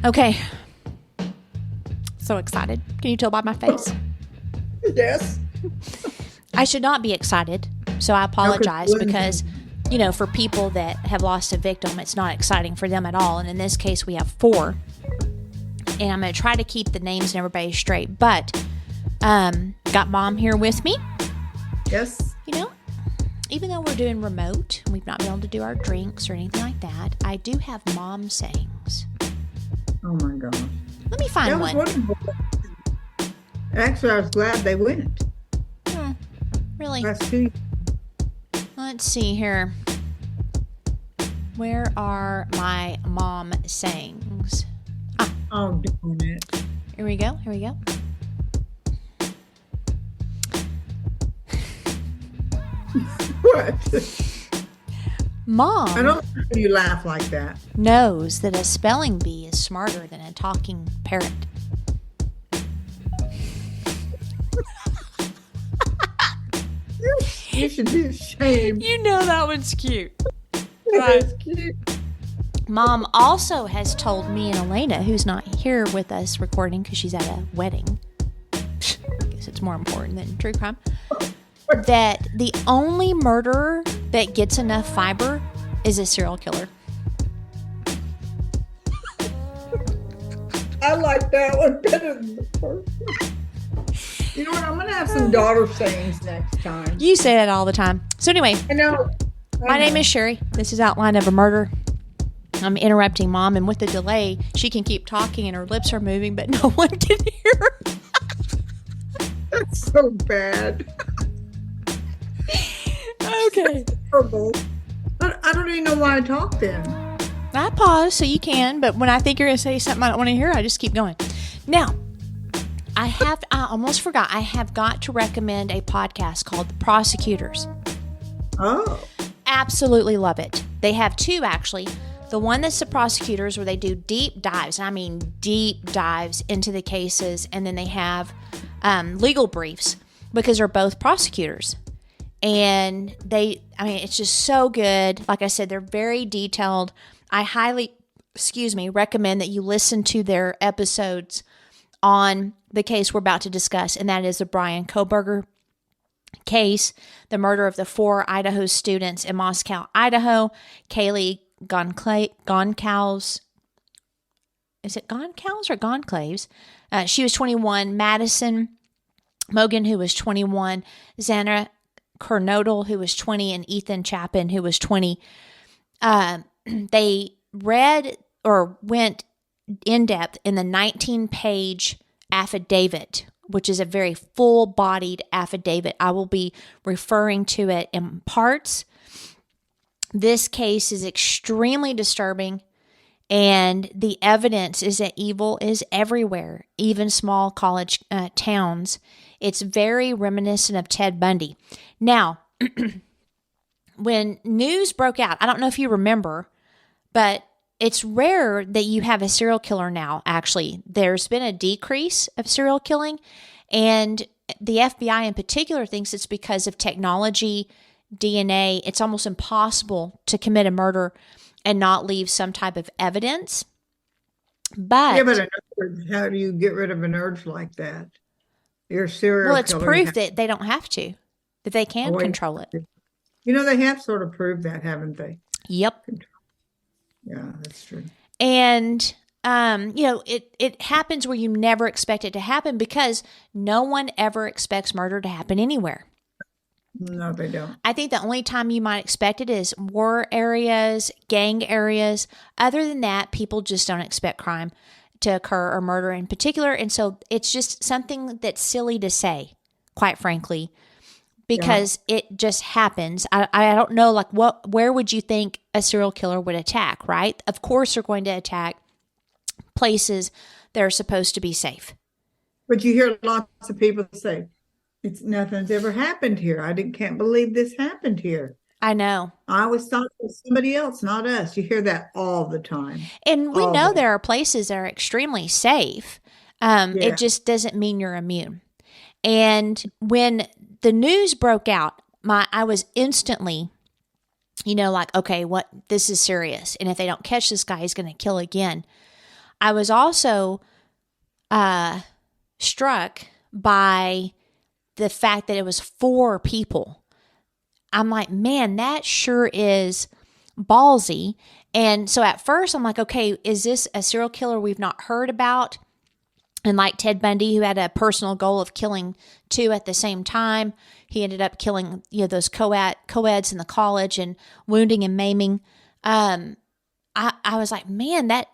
Okay. So excited. Can you tell by my face? Yes. I should not be excited, so I apologize because, for people that have lost a victim, it's not exciting for them at all. And in this case, we have 4. And I'm going to try to keep the names and everybody straight. But got Mom here with me. Yes. Even though we're doing remote, and we've not been able to do our drinks or anything like that, I do have Mom sayings. Oh, my gosh. Let me find one. Wonderful. Actually, I was glad they went. Really? Let's see. Let's see here. Where are my Mom sayings? Oh, darn it. Here we go. What? Mom I don't know when you laugh like that. knows that a spelling bee is smarter than a talking parrot. You should be ashamed. You know that one's cute. That's cute. Mom also has told me and Elena, who's not here with us recording because she's at a wedding, I guess it's more important than true crime, that the only murderer that gets enough fiber is a serial killer. I like that one better than the first one. You know what? I'm going to have some daughter sayings next time. You say that all the time. So anyway, I know. my name is Sherry. This is Outline of a Murder. I'm interrupting Mom, and with the delay, she can keep talking and her lips are moving, but no one can hear her. That's so bad. Okay. Horrible. I don't even know why I talk then. I pause so you can, but when I think you're going to say something I don't want to hear, I just keep going. Now, I almost forgot. I have got to recommend a podcast called The Prosecutors. Oh. Absolutely love it. They have 2, actually. The one that's The Prosecutors, where they do deep dives, and I mean deep dives into the cases, and then they have legal briefs because they're both prosecutors. And it's just so good. Like I said, they're very detailed. I highly, recommend that you listen to their episodes on the case we're about to discuss, and that is the Bryan Kohberger case, the murder of the 4 Idaho students in Moscow, Idaho. Kaylee Goncalves. Is it Goncalves or Goncalves? She was 21. Madison Mogen, who was 21. Xana Kernodle, who was 20. And Ethan Chapin, who was 20. They read or went in depth in the 19-page affidavit, which is a very full-bodied affidavit. I will be referring to it in parts. This case is extremely disturbing, and the evidence is that evil is everywhere, even small college towns. It's very reminiscent of Ted Bundy. Now, when news broke out, I don't know if you remember, but it's rare that you have a serial killer now, actually. There's been a decrease of serial killing, and the FBI in particular thinks it's because of technology, DNA. It's almost impossible to commit a murder and not leave some type of evidence. But an urge. How do you get rid of an urge like that? You're a serial well, it's killer. proof that they don't have to, that they can control it. They have sort of proved that, haven't they? Yep. Yeah, that's true. And, it happens where you never expect it to happen because no one ever expects murder to happen anywhere. No, they don't. I think the only time you might expect it is war areas, gang areas. Other than that, people just don't expect crime to occur or murder in particular. And so it's just something that's silly to say, quite frankly, because it just happens. I don't know, where would you think a serial killer would attack, right? Of course they're going to attack places that are supposed to be safe. But you hear lots of people say, nothing's ever happened here. Can't believe this happened here. I know. I always thought it was somebody else, not us. You hear that all the time. And we know there are places that are extremely safe. It just doesn't mean you're immune. And when the news broke out, I was instantly, okay, this is serious. And if they don't catch this guy, he's going to kill again. I was also struck by the fact that it was 4 people. I'm like, man, that sure is ballsy. And so at first I'm like, okay, is this a serial killer we've not heard about? And like Ted Bundy, who had a personal goal of killing 2 at the same time, he ended up killing, those co-eds in the college and wounding and maiming. I was like, man, that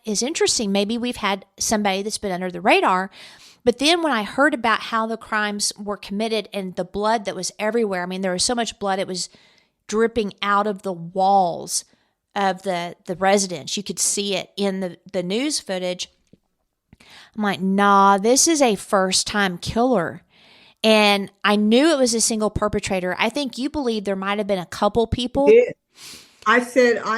is interesting. Maybe we've had somebody that's been under the radar. But then when I heard about how the crimes were committed and the blood that was everywhere, I mean, there was so much blood, it was dripping out of the walls of the residence. You could see it in the news footage. I'm like, nah, this is a first-time killer. And I knew it was a single perpetrator. I think you believe there might have been a couple people. I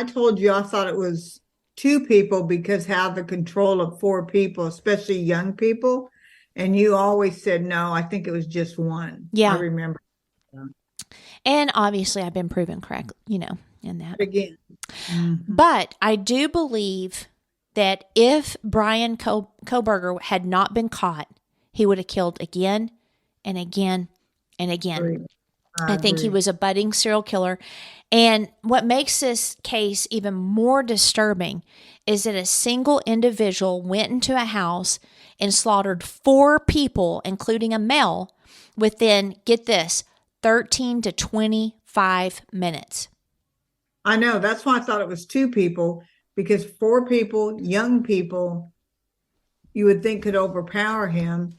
told you I thought it was 2 people because how the control of 4 people, especially young people. And you always said, no, I think it was just 1. Yeah. I remember. And obviously I've been proven correct, in that. Again. Mm-hmm. But I do believe that if Bryan Kohberger had not been caught, he would have killed again and again and again. I think he was a budding serial killer. And what makes this case even more disturbing is that a single individual went into a house and slaughtered 4 people, including a male, within, get this, 13 to 25 minutes. I know. That's why I thought it was 2 people, because 4 people, young people, you would think could overpower him.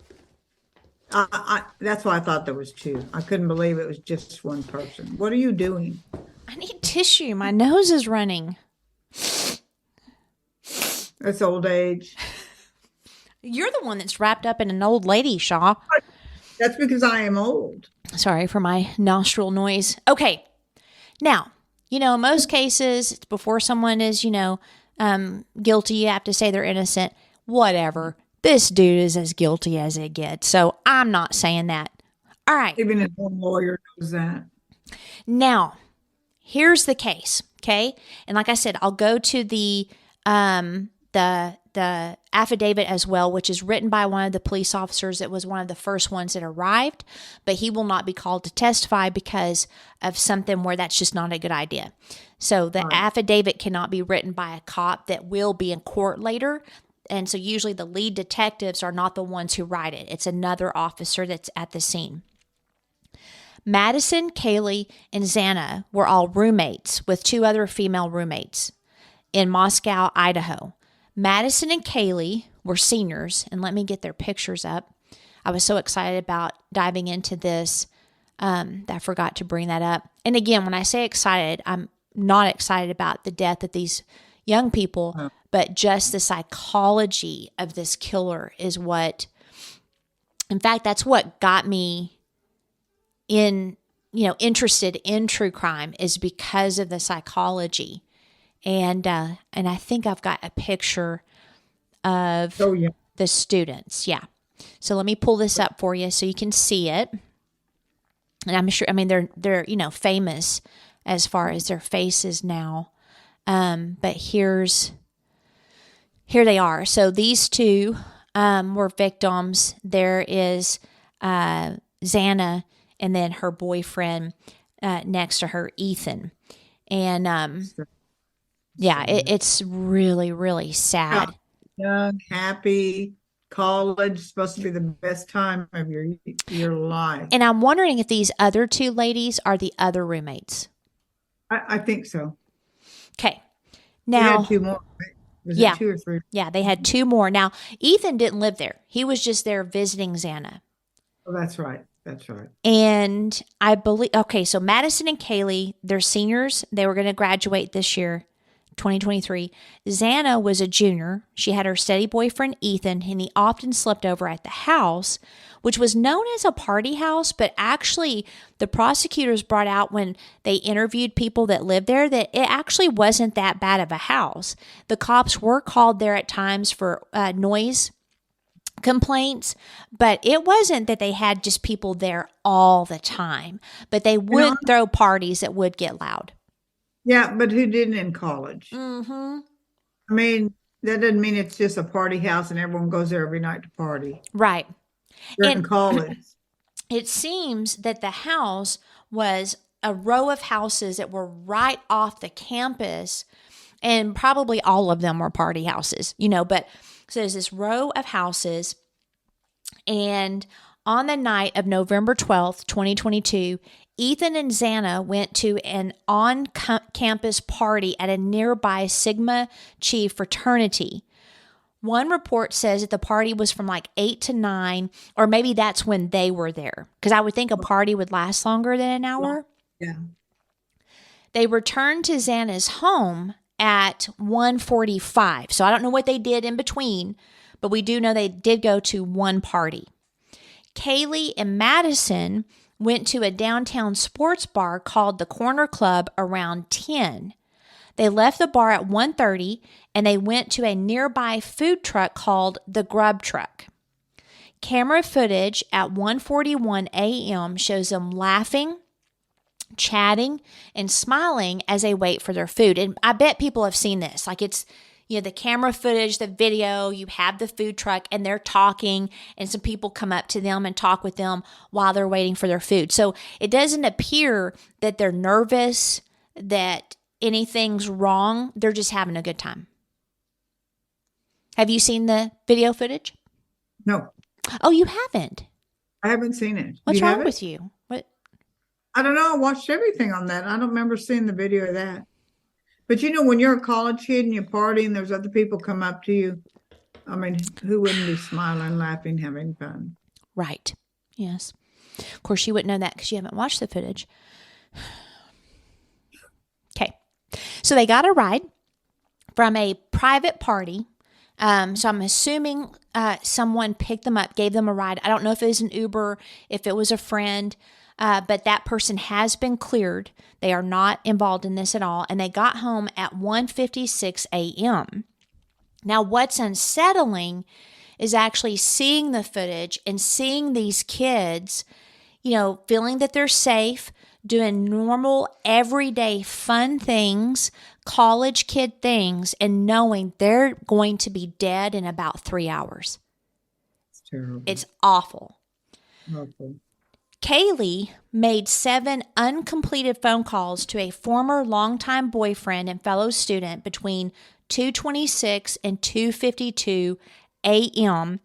That's why I thought there was 2. I couldn't believe it was just 1 person. What are you doing? I need tissue. My nose is running. That's old age. You're the one that's wrapped up in an old lady, Shaw. That's because I am old. Sorry for my nostril noise. Okay. Now, in most cases, it's before someone is, guilty, you have to say they're innocent. Whatever. This dude is as guilty as it gets. So I'm not saying that. All right. Even a lawyer knows that. Now, here's the case. Okay. And like I said, I'll go to the affidavit as well, which is written by one of the police officers. It was one of the first ones that arrived, but he will not be called to testify because of something where that's just not a good idea. So the affidavit cannot be written by a cop that will be in court later. And so usually the lead detectives are not the ones who write it. It's another officer that's at the scene. Madison, Kaylee, and Xana were all roommates with 2 other female roommates in Moscow, Idaho. Madison and Kaylee were seniors, and let me get their pictures up. I was so excited about diving into this that I forgot to bring that up. And again, when I say excited, I'm not excited about the death of these young people, but just the psychology of this killer is what, in fact, that's what got me interested in true crime, is because of the psychology. And I think I've got a picture of the students. Yeah. So let me pull this up for you so you can see it. And I'm sure, they're famous as far as their faces now. But here they are. So these 2 were victims. There is Xana, and then her boyfriend next to her, Ethan. And it's really, really sad. Young, happy, college, supposed to be the best time of your life. And I'm wondering if these other 2 ladies are the other roommates. I think so. Okay. Now, they had 2 more. Was it 2 or 3? Yeah, they had 2 more. Now, Ethan didn't live there. He was just there visiting Xana. Oh, that's right. That's right. And I believe, so Madison and Kaylee, they're seniors. They were going to graduate this year, 2023. Xana was a junior. She had her steady boyfriend, Ethan, and he often slept over at the house, which was known as a party house. But actually, the prosecutors brought out when they interviewed people that lived there that it actually wasn't that bad of a house. The cops were called there at times for noise complaints, but it wasn't that they had just people there all the time. But they would throw parties that would get loud. Yeah, but who didn't in college? Mm-hmm. I mean, That doesn't mean it's just a party house and everyone goes there every night to party. Right. They're in And college. it seems that the house was a row of houses that were right off the campus, and probably all of them were party houses, but so there's this row of houses. And on the night of November 12th, 2022, Ethan and Xana went to an on-campus party at a nearby Sigma Chi fraternity. One report says that the party was from like 8 to 9, or maybe that's when they were there, because I would think a party would last longer than an hour. Yeah. They returned to Xana's home at 1:45. So I don't know what they did in between, but we do know they did go to one party. Kaylee and Madison went to a downtown sports bar called the Corner Club around 10. They left the bar at 1:30 and they went to a nearby food truck called the Grub Truck. Camera footage at 1:41 a.m. shows them laughing, chatting, and smiling as they wait for their food. And I bet people have seen this. Like it's, the camera footage, the video, you have the food truck and they're talking and some people come up to them and talk with them while they're waiting for their food. So it doesn't appear that they're nervous, that anything's wrong. They're just having a good time. Have you seen the video footage? No. Oh, you haven't? I haven't seen it. What's wrong with you? What? I don't know. I watched everything on that. I don't remember seeing the video of that. But when you're a college kid and you party and there's other people come up to you, I mean, who wouldn't be smiling, laughing, having fun? Right. Yes. Of course, you wouldn't know that because you haven't watched the footage. Okay. So they got a ride from a private party. So I'm assuming someone picked them up, gave them a ride. I don't know if it was an Uber, if it was a friend. But that person has been cleared. They are not involved in this at all. And they got home at 1:56 a.m. Now, what's unsettling is actually seeing the footage and seeing these kids, feeling that they're safe, doing normal, everyday fun things, college kid things, and knowing they're going to be dead in about 3 hours. It's terrible. It's awful. Awful. Kaylee made 7 uncompleted phone calls to a former longtime boyfriend and fellow student between 2:26 and 2:52 a.m.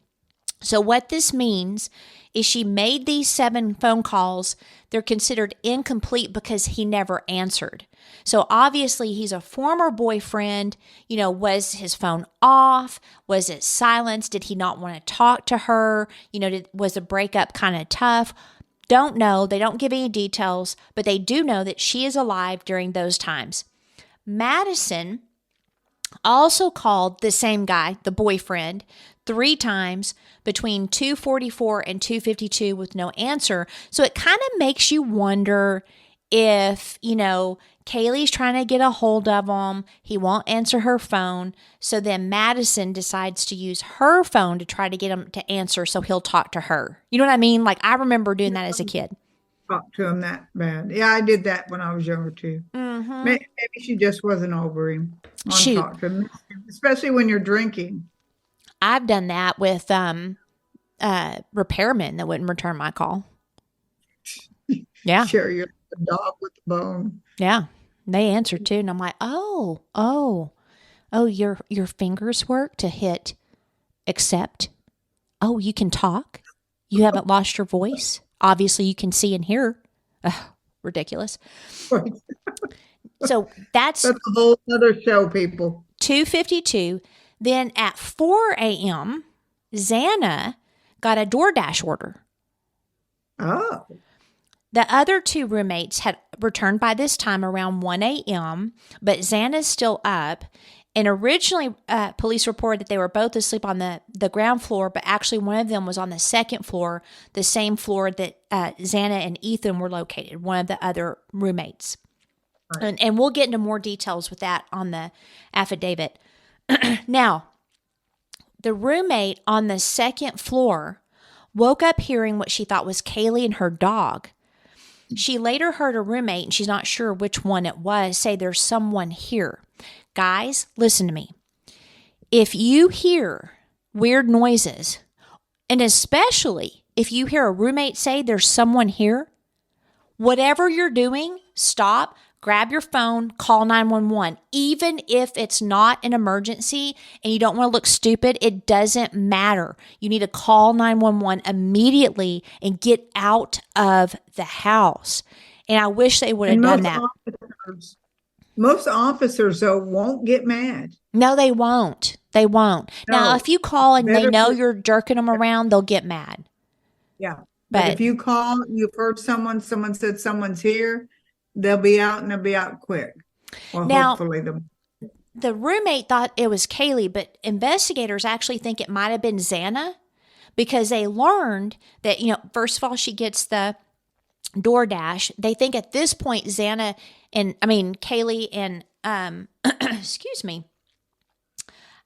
So what this means is she made these 7 phone calls. They're considered incomplete because he never answered. So obviously he's a former boyfriend. Was his phone off? Was it silenced? Did he not want to talk to her? Was the breakup kind of tough? Don't know. They don't give any details, but they do know that she is alive during those times. Madison also called the same guy, the boyfriend, 3 times between 2:44 and 2:52 with no answer. So it kind of makes you wonder if, Kaylee's trying to get a hold of him. He won't answer her phone. So then Madison decides to use her phone to try to get him to answer so he'll talk to her. You know what I mean? Like I remember doing that as a kid. Talk to him that bad. Yeah, I did that when I was younger too. Mm-hmm. Maybe she just wasn't over him. Shoot. Talk to him, especially when you're drinking. I've done that with repairmen that wouldn't return my call. Yeah. Share your dog with the bone. Yeah. They answered too. And I'm like, oh, your fingers work to hit accept. Oh, you can talk. You haven't lost your voice. Obviously you can see and hear. Ugh, ridiculous. Right. So that's a whole other show, people. 2:52. Then at 4 a.m., Xana got a DoorDash order. Oh. The other 2 roommates had returned by this time around 1 a.m., but Xana's still up. And originally, police reported that they were both asleep on the ground floor, but actually one of them was on the second floor, the same floor that Xana and Ethan were located, one of the other roommates. Right. And we'll get into more details with that on the affidavit. Now, the roommate on the second floor woke up hearing what she thought was Kaylee and her dog. She later heard a roommate, and she's not sure which one it was, say there's someone here. Guys, listen to me. if you hear weird noises, and especially if you hear a roommate say there's someone here, whatever you're doing, stop, grab your phone, call 911. Even if it's not an emergency and you don't want to look stupid, it doesn't matter. You need to call 911 immediately and get out of the house. And I wish they would have done that. Most officers, though, won't get mad. No, they won't. They won't. No. Now, if you call and they know you're jerking them around, they'll get mad. Yeah. But if you call, you've heard someone said someone's here, they'll be out, and they'll be out quick. Well, now, hopefully the roommate thought it was Kaylee, but investigators actually think it might have been Xana, because they learned that, first of all, she gets the DoorDash. They think at this point, Kaylee and, excuse me,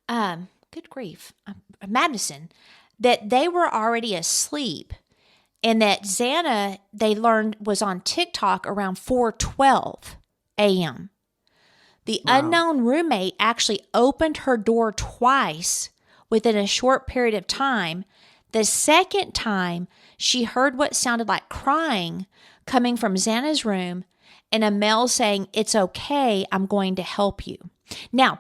good grief, Madison, that they were already asleep, and that Xana, they learned, was on TikTok around 4:12 a.m. The unknown roommate actually opened her door twice within a short period of time. The second time, she heard what sounded like crying coming from Xana's room and a male saying, "It's okay, I'm going to help you." Now,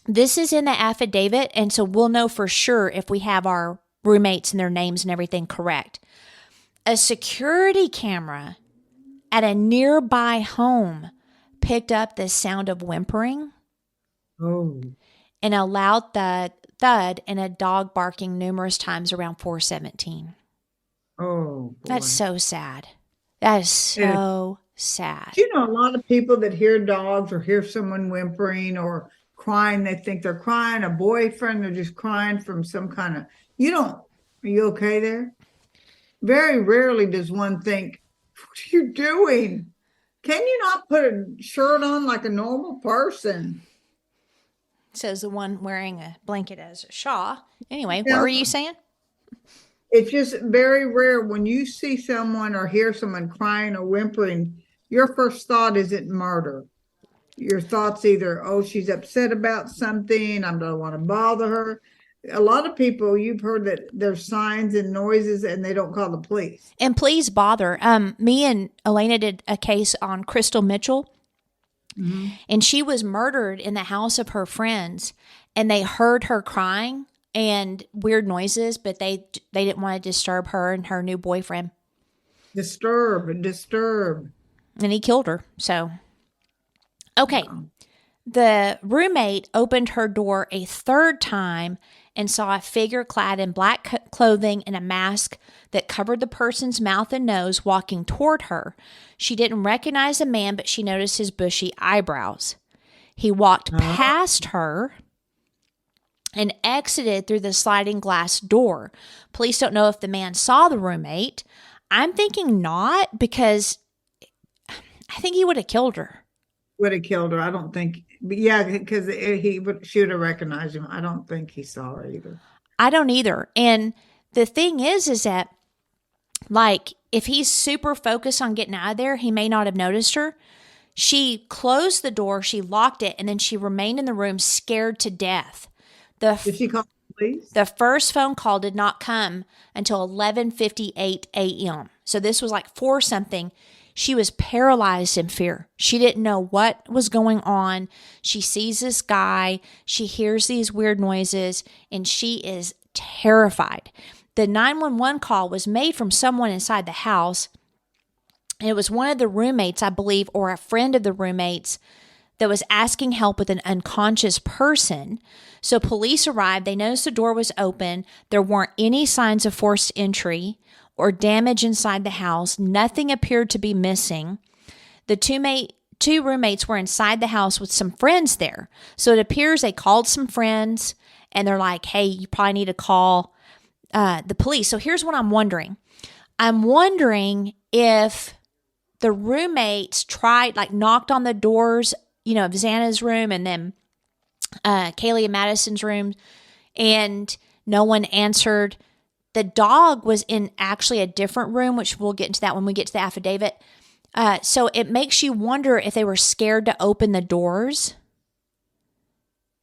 this is in the affidavit, and so we'll know for sure if we have our roommates and their names and everything correct. A security camera at a nearby home picked up the sound of whimpering and a loud thud and a dog barking numerous times around 4:17. Oh, boy. That's so sad. That is so sad. A lot of people that hear dogs or hear someone whimpering or crying, they think they're crying, a boyfriend, they're just crying from some kind of, are you okay there? Very rarely does one think, what are you doing? Can you not put a shirt on like a normal person? Says the one wearing a blanket as a shawl. Anyway, what were you saying? It's just very rare when you see someone or hear someone crying or whimpering, your first thought isn't murder. Your thought's either, oh, she's upset about something, I don't want to bother her. A lot of people, you've heard that there's signs and noises and they don't call the police. And please bother. Me and Elena did a case on Crystal Mitchell, and she was murdered in the house of her friends, and they heard her crying and weird noises, but they didn't want to disturb her and her new boyfriend. Disturb. And he killed her. So, okay. Wow. The roommate opened her door a third time and saw a figure clad in black clothing and a mask that covered the person's mouth and nose walking toward her. She didn't recognize the man, but she noticed his bushy eyebrows. He walked past her and exited through the sliding glass door. Police don't know if the man saw the roommate. I'm thinking not, because I think he would have killed her. I don't think. Yeah, because she would have recognized him. I don't think he saw her either. I don't either. And the thing is that, like, if he's super focused on getting out of there, he may not have noticed her. She closed the door, she locked it, and then she remained in the room scared to death. Did she call the police? The first phone call did not come until 11:58 a.m. So this was like 4-something. She was paralyzed in fear. She didn't know what was going on. She sees this guy. She hears these weird noises, and she is terrified. The 911 call was made from someone inside the house. And it was one of the roommates, I believe, or a friend of the roommates that was asking help with an unconscious person. So police arrived. They noticed the door was open. There weren't any signs of forced entry or damage inside the house. Nothing appeared to be missing. The two roommates were inside the house with some friends there. So it appears they called some friends and they're like, hey, you probably need to call the police. So here's what I'm wondering. I'm wondering if the roommates knocked on the doors, of Xana's room and then Kaylee and Madison's room, and no one answered. The dog was in actually a different room, which we'll get into that when we get to the affidavit. So it makes you wonder if they were scared to open the doors.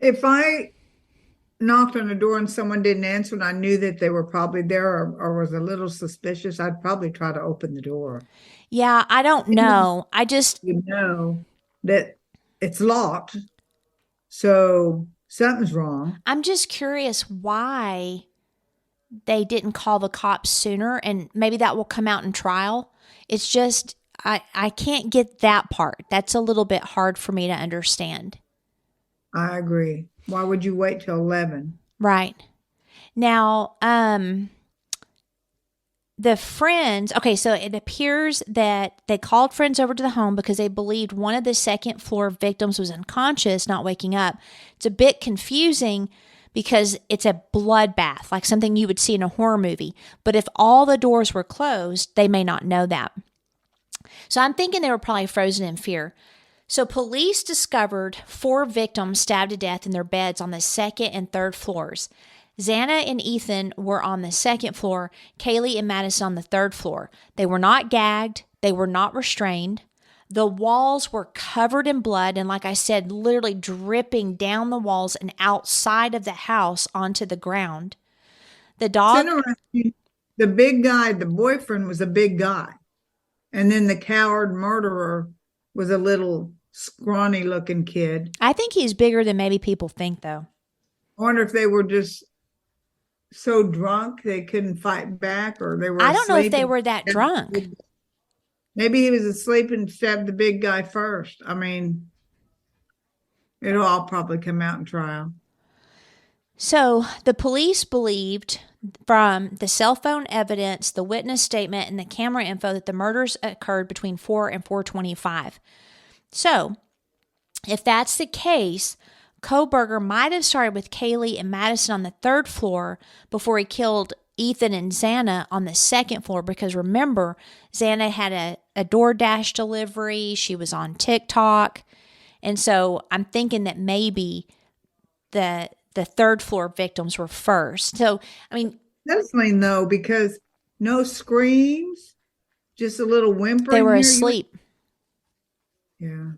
If I knocked on the door and someone didn't answer and I knew that they were probably there or was a little suspicious, I'd probably try to open the door. Yeah, I don't know. You know that it's locked, so something's wrong. I'm just curious why they didn't call the cops sooner, and maybe that will come out in trial. It's just I can't get that part. That's a little bit hard for me to understand. I agree. Why would you wait till 11? Right. Now, the friends, okay, so it appears that they called friends over to the home because they believed one of the second floor victims was unconscious, not waking up. It's a bit confusing because it's a bloodbath, like something you would see in a horror movie. But if all the doors were closed, they may not know that. So I'm thinking they were probably frozen in fear. So police discovered 4 victims stabbed to death in their beds on the second and third floors. Xana and Ethan were on the second floor, Kaylee and Madison on the third floor. They were not gagged. They were not restrained. The walls were covered in blood and, like I said, literally dripping down the walls and outside of the house onto the ground. The dog... It's interesting. The big guy, the boyfriend, was a big guy. And then the coward murderer was a little scrawny looking kid. I think he's bigger than maybe people think, though. I wonder if they were just so drunk they couldn't fight back, or they were I don't know if asleep they and were that drunk. maybe he was asleep and stabbed the big guy first. I mean, it'll all probably come out in trial. So the police believed from the cell phone evidence, the witness statement, and the camera info that the murders occurred between 4 and 4:25. So if that's the case, Kohberger might have started with Kaylee and Madison on the third floor before he killed Ethan and Xana on the second floor, because remember, Xana had a DoorDash delivery. She was on TikTok. And so I'm thinking that maybe the third floor victims were first. So, I mean, Definitely no, because no screams, just a little whimpering. they were here. asleep. Yeah.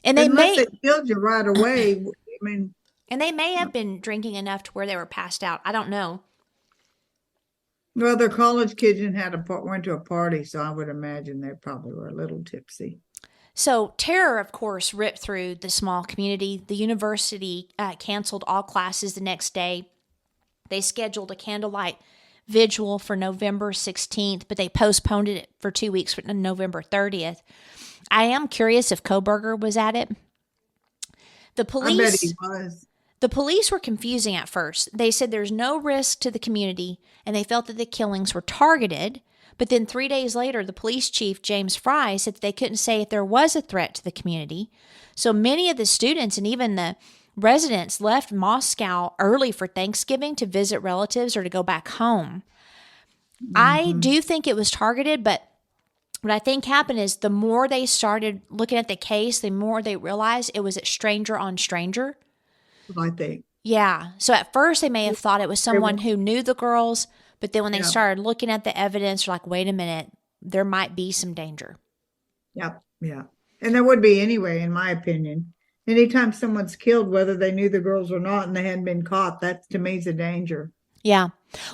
And they Unless may they killed you right away. I mean, and they may have been drinking enough to where they were passed out. I don't know. well, they're college kids and went to a party, so I would imagine they probably were a little tipsy. So terror, of course, ripped through the small community. The university canceled all classes the next day. They scheduled a candlelight vigil for November 16th, but they postponed it for 2 weeks for November 30th. I am curious if Kohberger was at it. I bet he was. The police were confusing at first. They said there's no risk to the community, and they felt that the killings were targeted. But then 3 days later, the police chief, James Fry, said that they couldn't say if there was a threat to the community. So many of the students and even the residents left Moscow early for Thanksgiving to visit relatives or to go back home. Mm-hmm. I do think it was targeted, but what I think happened is the more they started looking at the case, the more they realized it was a stranger on stranger. I think. Yeah. So at first they may have thought it was someone who knew the girls, but then when they started looking at the evidence, they're like, wait a minute, there might be some danger. Yep. Yeah. And there would be anyway, in my opinion. Anytime someone's killed, whether they knew the girls or not and they hadn't been caught, that to me is a danger. Yeah.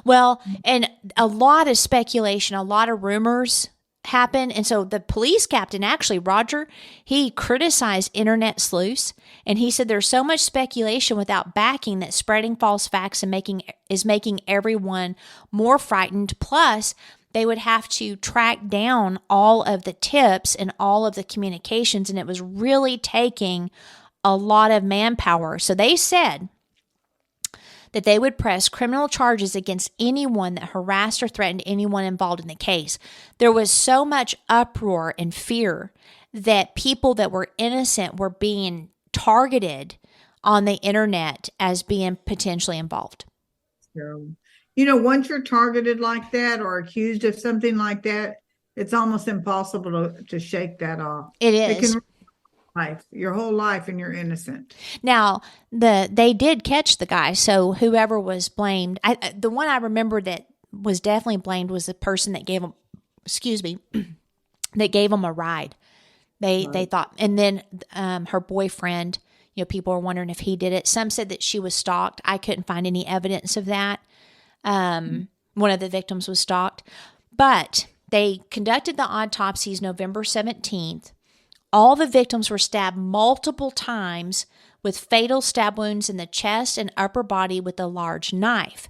Well, and a lot of speculation, a lot of rumors happen. And so the police captain, actually, Roger, he criticized internet sleuths. And he said there's so much speculation without backing that spreading false facts and is making everyone more frightened. Plus, they would have to track down all of the tips and all of the communications. And it was really taking a lot of manpower. So they said that they would press criminal charges against anyone that harassed or threatened anyone involved in the case. There was so much uproar and fear that people that were innocent were being targeted on the internet as being potentially involved. Terrible. You know, once you're targeted like that or accused of something like that, it's almost impossible to shake that off. It is. Your whole life, and you're innocent. Now, they did catch the guy, so whoever was blamed, the one I remember that was definitely blamed was the person that gave him, that gave him a ride. They thought, and then her boyfriend, People were wondering if he did it. Some said that she was stalked. I couldn't find any evidence of that. One of the victims was stalked. But they conducted the autopsies November 17th. All the victims were stabbed multiple times with fatal stab wounds in the chest and upper body with a large knife.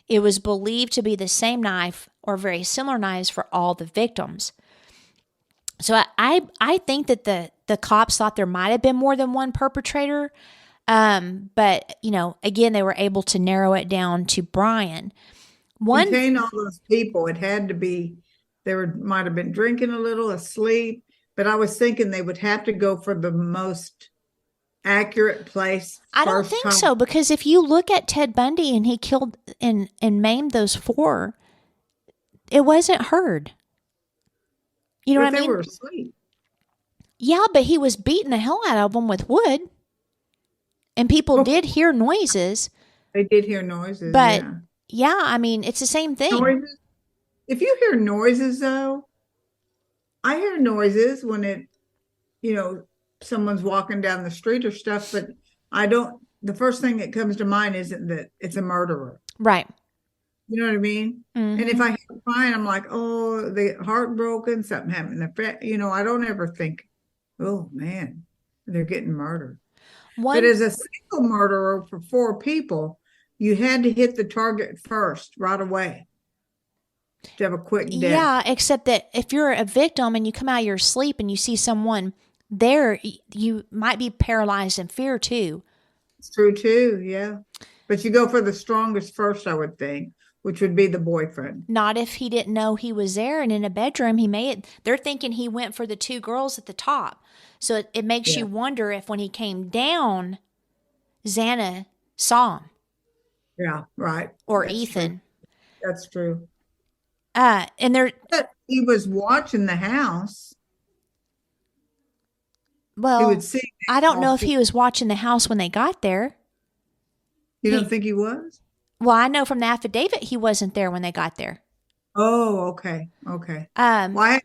It was believed to be the same knife or very similar knives for all the victims. So I think that the cops thought there might have been more than one perpetrator. But, again, they were able to narrow it down to Bryan. Contain all those people, it had to be, might have been drinking a little, asleep. But I was thinking they would have to go for the most accurate place. I don't think so, because if you look at Ted Bundy and he killed and maimed those 4, it wasn't heard. You know what I mean? They were asleep. Yeah, but he was beating the hell out of them with wood. And people did hear noises. They did hear noises. But yeah, I mean, it's the same thing. Noises. If you hear noises, though, I hear noises when someone's walking down the street or stuff, but the first thing that comes to mind isn't that it's a murderer. Right. You know what I mean? Mm-hmm. And if I hear crying, I'm like, oh, the heartbroken, something happened. I don't ever think, oh man, they're getting murdered. But as a single murderer for 4 people, you had to hit the target first, right away, to have a quick death. Yeah, except that if you're a victim and you come out of your sleep and you see someone there, you might be paralyzed in fear too. It's true too, yeah. But you go for the strongest first, I would think, which would be the boyfriend. Not if he didn't know he was there and in a bedroom. They're thinking he went for the 2 girls at the top. So it makes you wonder if when he came down, Xana saw him. Yeah, right. Or that's Ethan. True. That's true. But he was watching the house. Well, he would see. I don't know if he was watching the house when they got there. You don't think he was? Well, I know from the affidavit he wasn't there when they got there. Oh, okay. Okay. Well, I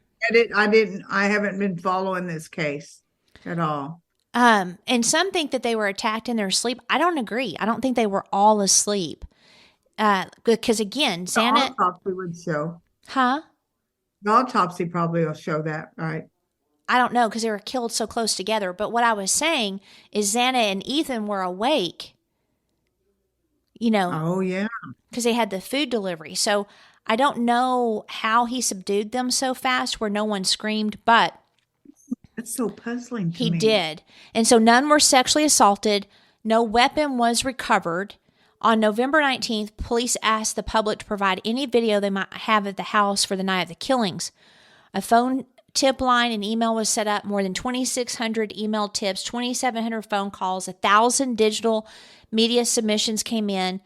haven't been following this case at all. And some think that they were attacked in their sleep. I don't agree. I don't think they were all asleep. Because again, Xana. The autopsy would show. Huh? The autopsy probably will show that, right? I don't know, because they were killed so close together. But what I was saying is Xana and Ethan were awake. Oh, yeah. Because they had the food delivery. So I don't know how he subdued them so fast where no one screamed, but that's so puzzling to me. He did. And so none were sexually assaulted. No weapon was recovered. On November 19th, police asked the public to provide any video they might have of the house for the night of the killings. A phone tip line and email was set up, more than 2,600 email tips, 2,700 phone calls, 1,000 digital media submissions came in.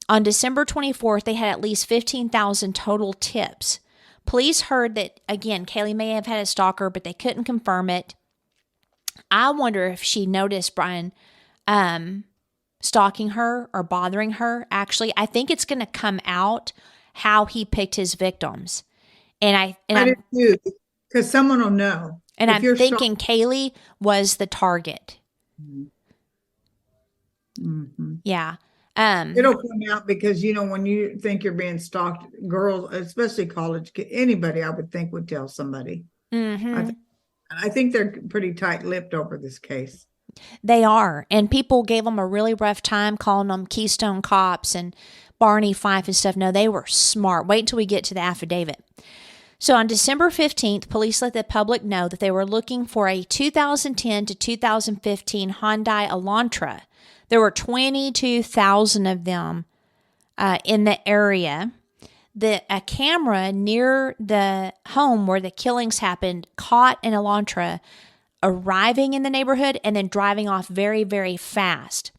On December 24th, they had at least 15,000 total tips. Police heard that, again, Kaylee may have had a stalker, but they couldn't confirm it. I wonder if she noticed Bryan stalking her or bothering her. Actually, I think it's going to come out how he picked his victims. I do, because someone will know. And I'm thinking Kaylee was the target. Mm-hmm. Yeah. It'll come out because, when you think you're being stalked, girls, especially college, anybody I would think would tell somebody. Mm-hmm. I think they're pretty tight-lipped over this case. They are. And people gave them a really rough time calling them Keystone Cops and Barney Fife and stuff. No, they were smart. Wait until we get to the affidavit. So on December 15th, police let the public know that they were looking for a 2010 to 2015 Hyundai Elantra. There were 22,000 of them in the area. A camera near the home where the killings happened caught an Elantra arriving in the neighborhood and then driving off very, very fast.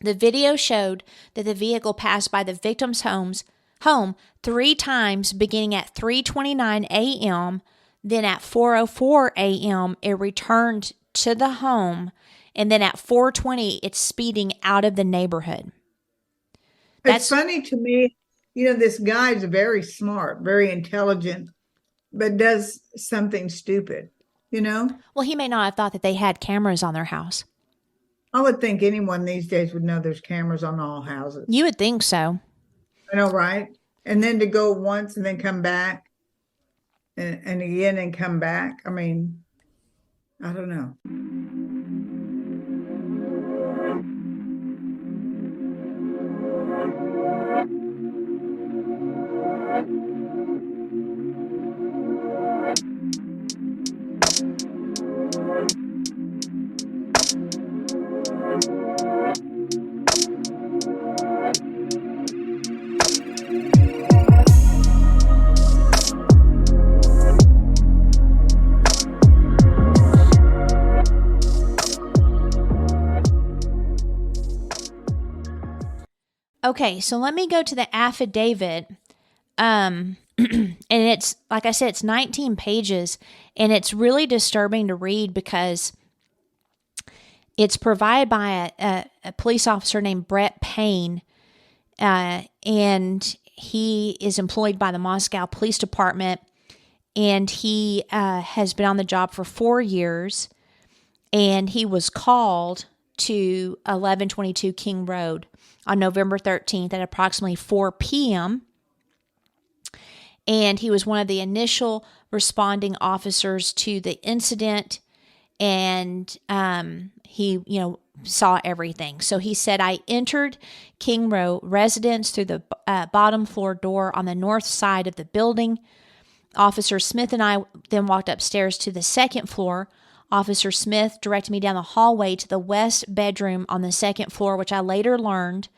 The video showed that the vehicle passed by the victim's home 3 times, beginning at 3:29 a.m., then at 4:04 a.m. it returned to the home, and then at 4:20 it's speeding out of the neighborhood. It's funny to me, this guy's very smart, very intelligent, but does something stupid, Well, he may not have thought that they had cameras on their house. I would think anyone these days would know there's cameras on all houses. You would think so. I know, right? And then to go once and then come back and again and come back. I mean, I don't know. Okay, so let me go to the affidavit. And it's, like I said, it's 19 pages, and it's really disturbing to read because it's provided by a police officer named Brett Payne, and he is employed by the Moscow Police Department, and he has been on the job for 4 years, and he was called to 1122 King Road on November 13th at approximately 4 p.m., and he was one of the initial responding officers to the incident, and he, saw everything. So he said, I entered King Row residence through the bottom floor door on the north side of the building. Officer Smith and I then walked upstairs to the second floor. Officer Smith directed me down the hallway to the west bedroom on the second floor, which I later learned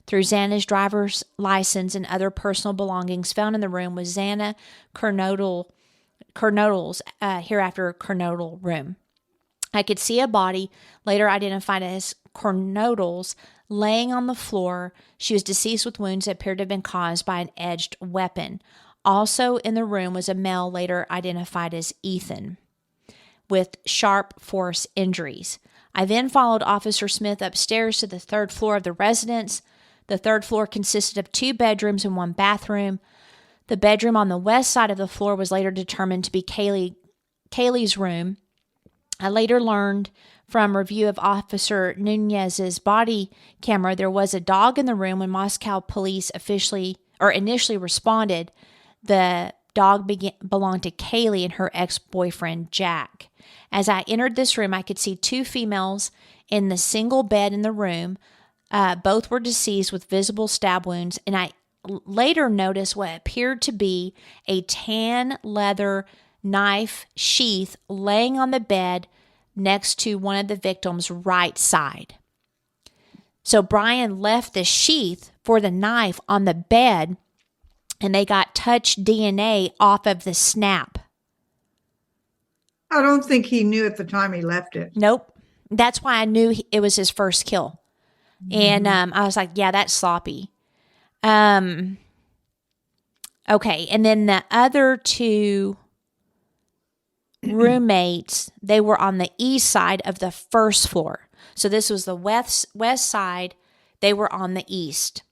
through Xana's driver's license and other personal belongings found in the room was Xana Kernodle's, hereafter Kernodle room. I could see a body, later identified as Kernodle's, laying on the floor. She was deceased with wounds that appeared to have been caused by an edged weapon. Also in the room was a male, later identified as Ethan, with sharp force injuries. I then followed Officer Smith upstairs to the third floor of the residence. The third floor consisted of 2 bedrooms and 1 bathroom. The bedroom on the west side of the floor was later determined to be Kaylee's room. I later learned from review of Officer Nunez's body camera there was a dog in the room when Moscow police initially responded. The dog belonged to Kaylee and her ex-boyfriend Jack. As I entered this room, I could see 2 females in the single bed in the room. Both were deceased with visible stab wounds, and I later noticed what appeared to be a tan leather knife sheath laying on the bed next to one of the victims' right side. So Bryan left the sheath for the knife on the bed, and they got touch DNA off of the snap. I don't think he knew at the time he left it. Nope. That's why I knew it was his first kill. And I was like, yeah, that's sloppy. Okay, and then the other 2 roommates, they were on the east side of the first floor. So this was the west side. They were on the east.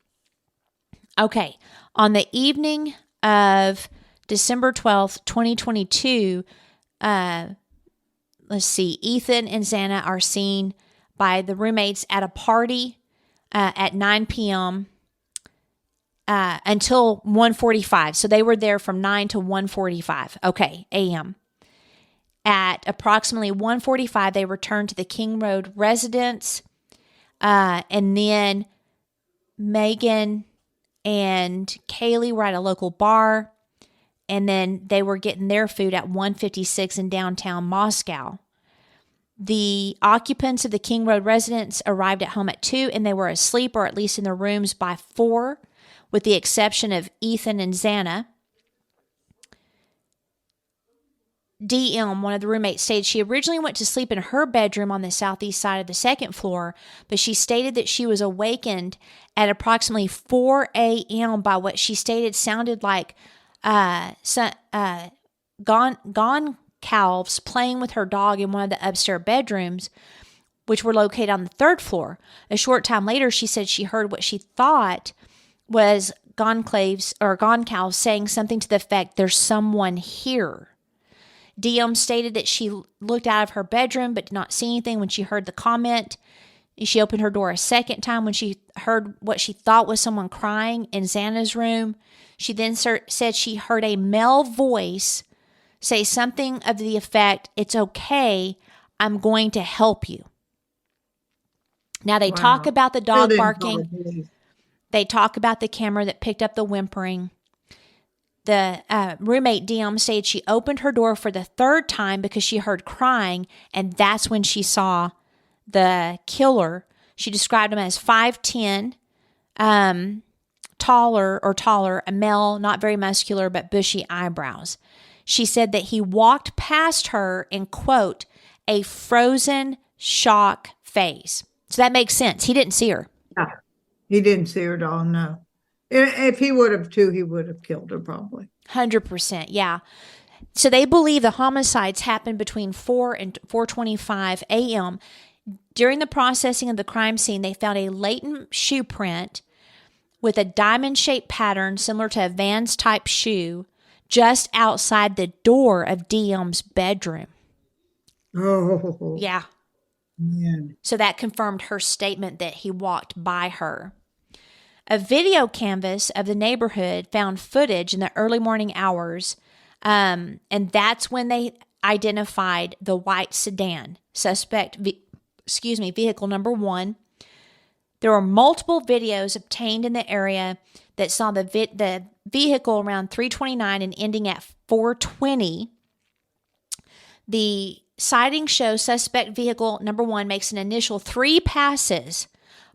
Okay, on the evening of December 12th, 2022, let's see, Ethan and Xana are seen by the roommates at a party at 9 p.m. Until 1:45. So they were there from 9 to 1:45. Okay, a.m. At approximately 1:45, they returned to the King Road residence. And then Megan and Kaylee were at a local bar. And then they were getting their food at 156 in downtown Moscow. The occupants of the King Road residence arrived at home at 2, and they were asleep or at least in their rooms by 4, with the exception of Ethan and Xana. DM, one of the roommates, stated she originally went to sleep in her bedroom on the southeast side of the second floor, but she stated that she was awakened at approximately 4 a.m. by what she stated sounded like Goncalves playing with her dog in one of the upstairs bedrooms, which were located on the third floor. A short time later, she said she heard what she thought was Goncalves saying something to the effect, "There's someone here." DM stated that she looked out of her bedroom but did not see anything when she heard the comment. She opened her door a second time when she heard what she thought was someone crying in Xana's room. She then said she heard a male voice say something of the effect, "It's okay, I'm going to help you." Now they talk about the dog barking. They talk about the camera that picked up the whimpering. The roommate Diem said she opened her door for the third time because she heard crying, and that's when she saw the killer. She described him as 5'10", taller, a male, not very muscular, but bushy eyebrows. She said that he walked past her in, quote, "a frozen shock phase." So that makes sense. He didn't see her. Yeah, he didn't see her at all, no. If he would have too, he would have killed her probably. 100%, yeah. So they believe the homicides happened between 4 and 4:25 a.m. During the processing of the crime scene, they found a latent shoe print with a diamond-shaped pattern similar to a Vans type shoe just outside the door of Diem's bedroom. Oh. Yeah. Man. So that confirmed her statement that he walked by her. A video canvas of the neighborhood found footage in the early morning hours, and that's when they identified the white sedan, vehicle number 1. There were multiple videos obtained in the area that saw the vehicle around 3:29 and ending at 4:20. The sighting shows suspect vehicle number 1 makes an initial 3 passes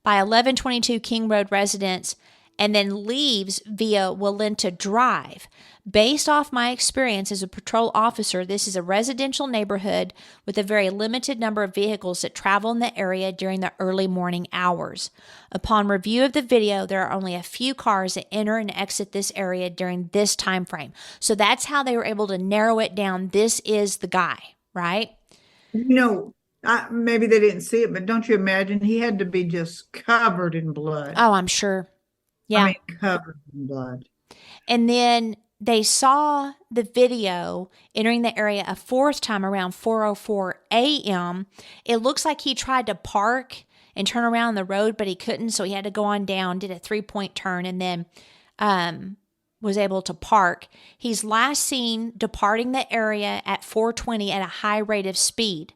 by 1122 King Road residents and then leaves via Walenta Drive. Based off my experience as a patrol officer, this is a residential neighborhood with a very limited number of vehicles that travel in the area during the early morning hours. Upon review of the video, there are only a few cars that enter and exit this area during this time frame. So that's how they were able to narrow it down. This is the guy, right? Maybe they didn't see it, but don't you imagine he had to be just covered in blood? Oh, I'm sure. Yeah. I mean, covered in blood. And then they saw the video entering the area a fourth time around 4:04 a.m. It looks like he tried to park and turn around the road, but he couldn't. So he had to go on down, did a 3-point turn, and then was able to park. He's last seen departing the area at 4:20 at a high rate of speed.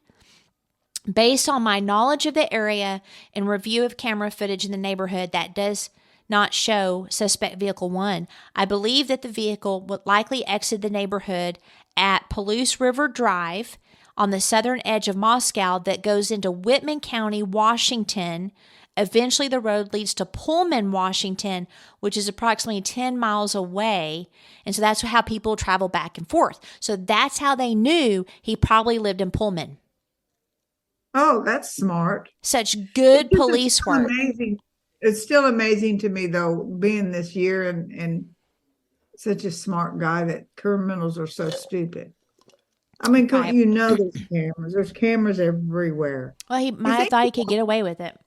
Based on my knowledge of the area and review of camera footage in the neighborhood, that does not show suspect vehicle 1. I believe that the vehicle would likely exit the neighborhood at Palouse River Drive on the southern edge of Moscow that goes into Whitman County, Washington. Eventually, the road leads to Pullman, Washington, which is approximately 10 miles away. And so that's how people travel back and forth. So that's how they knew he probably lived in Pullman. Oh, that's smart. Such good police work. Amazing. It's still amazing to me, though, being this year and such a smart guy, that criminals are so stupid. I mean, Right. there's cameras. There's cameras everywhere. Well, he might have thought he could get away with it.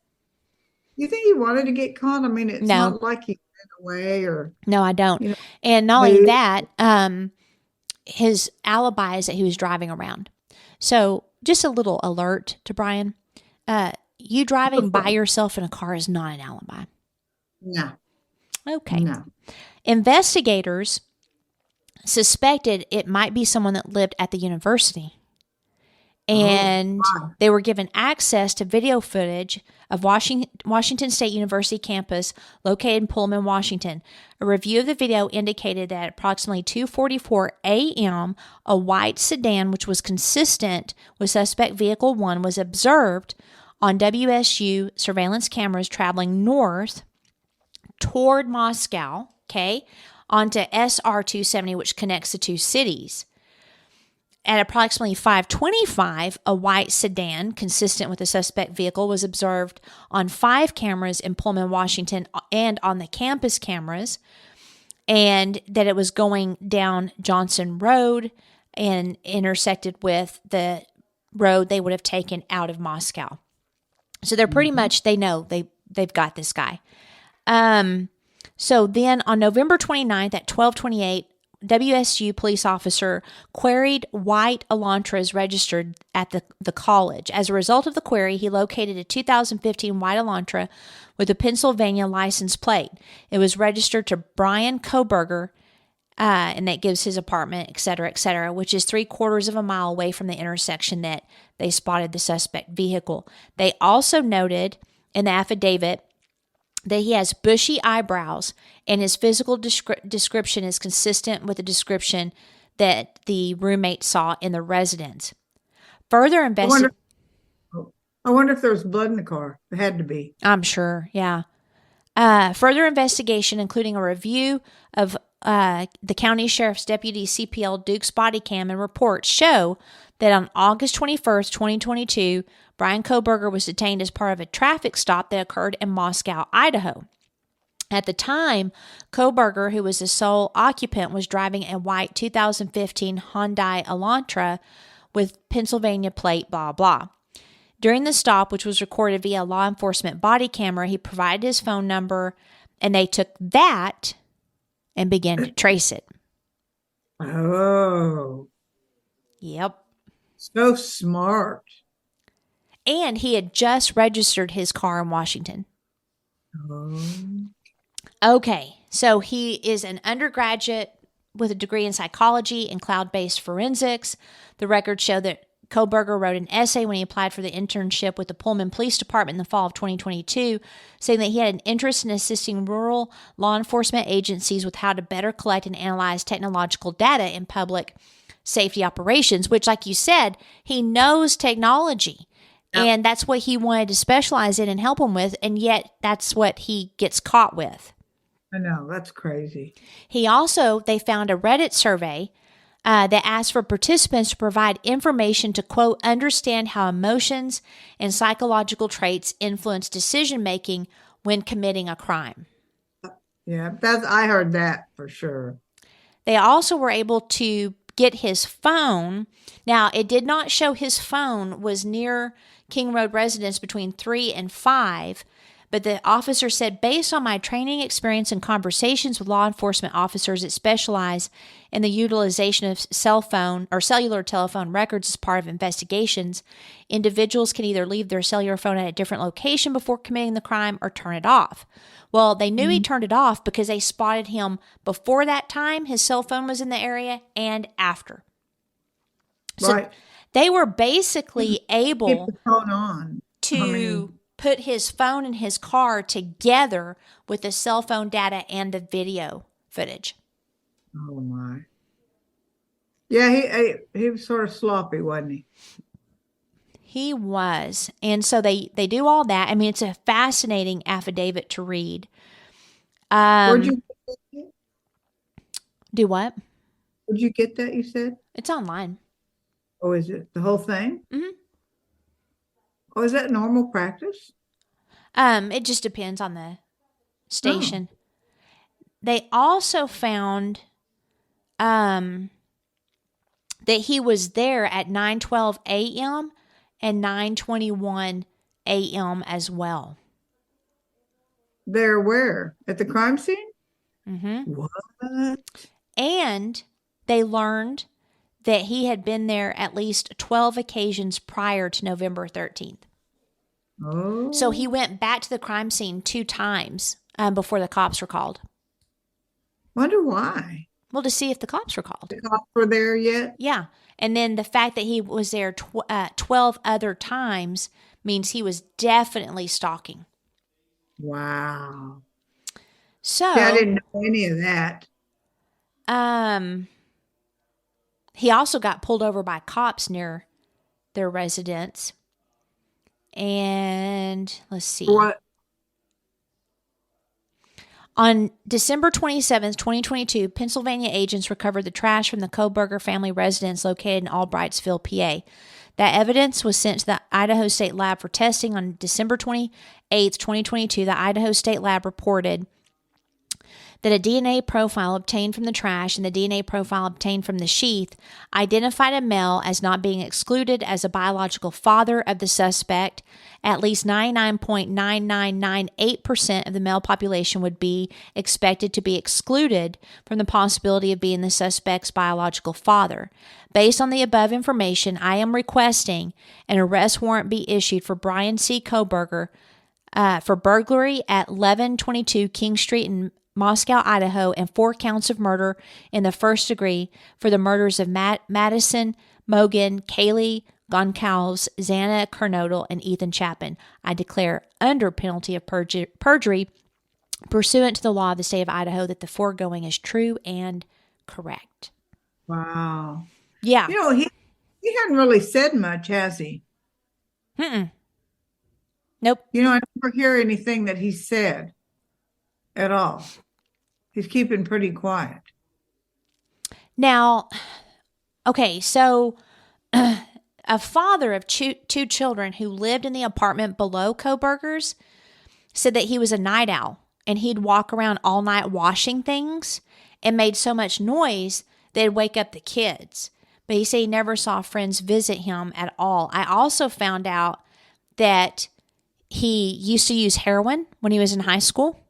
You think he wanted to get caught? I mean, it's No. not like he ran away or... No, I don't. You know, And not only that, his alibi is that he was driving around. So just a little alert to Bryan. You driving by yourself in a car is not an alibi. No. Okay. No. Investigators suspected it might be someone that lived at the university. And they were given access to video footage of Washington State University campus located in Pullman, Washington. A review of the video indicated that at approximately 2:44 a.m., a white sedan, which was consistent with suspect vehicle 1, was observed on WSU surveillance cameras traveling north toward Moscow, onto SR 270, which connects the two cities. At approximately 5:25, a white sedan consistent with the suspect vehicle was observed on 5 cameras in Pullman, Washington, and on the campus cameras, and that it was going down Johnson Road and intersected with the road they would have taken out of Moscow. So they're pretty much, they know they've got this guy. So then on November 29th at 12:28, WSU police officer queried white Elantras registered at the college. As a result of the query, he located a 2015 white Elantra with a Pennsylvania license plate. It was registered to Bryan Kohberger, and that gives his apartment, et cetera, which is 3/4 of a mile away from the intersection that they spotted the suspect vehicle. They also noted in the affidavit that he has bushy eyebrows, and his physical description is consistent with the description that the roommate saw in the residence. Further investigation. I wonder if there was blood in the car. It had to be. I'm sure, yeah. Further investigation, including a review of the county sheriff's deputy CPL Duke's body cam and reports, show that on August 21st, 2022, Bryan Kohberger was detained as part of a traffic stop that occurred in Moscow, Idaho. At the time, Kohberger, who was the sole occupant, was driving a white 2015 Hyundai Elantra with Pennsylvania plate, blah, blah. During the stop, which was recorded via law enforcement body camera, he provided his phone number, and they took that and began to trace it. Oh. Yep. So smart. And he had just registered his car in Washington. Oh. Okay, so he is an undergraduate with a degree in psychology and cloud-based forensics. The records show that Kohberger wrote an essay when he applied for the internship with the Pullman Police Department in the fall of 2022, saying that he had an interest in assisting rural law enforcement agencies with how to better collect and analyze technological data in public safety operations, which, like you said, he knows technology. Yep. And that's what he wanted to specialize in and help him with, and yet that's what he gets caught with. I know, that's crazy. They found a Reddit survey that asked for participants to provide information to, quote, understand how emotions and psychological traits influence decision-making when committing a crime. Yeah, I heard that for sure. They also were able to get his phone. Now, it did not show his phone was near King Road residence between 3 and 5, but the officer said, based on my training experience and conversations with law enforcement officers that specialize in the utilization of cell phone or cellular telephone records as part of investigations, individuals can either leave their cellular phone at a different location before committing the crime or turn it off. Well, they knew he turned it off because they spotted him before that time. His cell phone was in the area, and after. So right. They were basically able keep the phone on to put his phone and his car together with the cell phone data and the video footage. Oh my! Yeah, he was sort of sloppy, wasn't he? He was, and so they do all that. I mean, it's a fascinating affidavit to read. Where'd you get that? Do what? Where'd you get that? You said it's online. Oh, is it the whole thing? Mm-hmm. Oh, is that normal practice? It just depends on the station. Oh. They also found that he was there at 9:12 a.m. and 9:21 a.m. as well. There where? At the crime scene? Mm-hmm. What? And they learned that he had been there at least 12 occasions prior to November 13th. Oh. So he went back to the crime scene 2 times before the cops were called. Wonder why? Well, to see if the cops were called. The cops were there yet? Yeah. And then the fact that he was there 12 other times means he was definitely stalking. Wow. So I didn't know any of that. He also got pulled over by cops near their residence. And let's see. What? On December 27th, 2022, Pennsylvania agents recovered the trash from the Kohberger family residence located in Albrightsville, PA. That evidence was sent to the Idaho State Lab for testing on December 28th, 2022. The Idaho State Lab reported that a DNA profile obtained from the trash and the DNA profile obtained from the sheath identified a male as not being excluded as a biological father of the suspect. At least 99.9998% of the male population would be expected to be excluded from the possibility of being the suspect's biological father. Based on the above information, I am requesting an arrest warrant be issued for Bryan C. Kohberger for burglary at 1122 King Street in Moscow, Idaho, and 4 counts of murder in the first degree for the murders of Madison Mogen, Kaylee Goncalves, Xana Kernodle, and Ethan Chapin. I declare under penalty of perjury pursuant to the law of the state of Idaho that the foregoing is true and correct. Wow. Yeah. He hadn't really said much, has he? Nope. I never hear anything that he said at all. He's keeping pretty quiet. Now, okay, so a father of two children who lived in the apartment below Kohberger's said that he was a night owl and he'd walk around all night washing things and made so much noise they'd wake up the kids. But he said he never saw friends visit him at all. I also found out that he used to use heroin when he was in high school.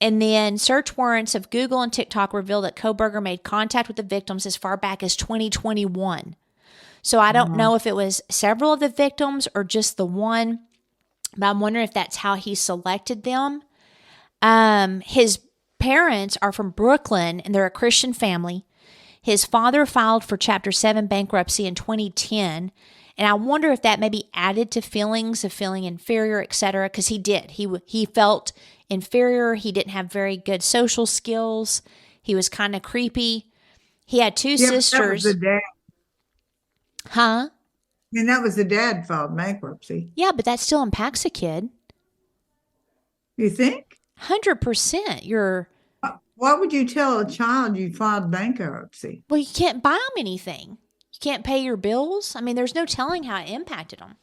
And then search warrants of Google and TikTok reveal that Kohberger made contact with the victims as far back as 2021. So I don't know if it was several of the victims or just the one, but I'm wondering if that's how he selected them. His parents are from Brooklyn and they're a Christian family. His father filed for Chapter 7 bankruptcy in 2010. And I wonder if that maybe added to feelings of feeling inferior, etc. Because he did. He felt inferior. He didn't have very good social skills. He was kind of creepy. He had two sisters. That was the dad. Huh? And that was the dad filed bankruptcy. Yeah, but that still impacts a kid. You think? 100%. Why would you tell a child you filed bankruptcy? Well, you can't buy them anything. You can't pay your bills. I mean, there's no telling how it impacted them.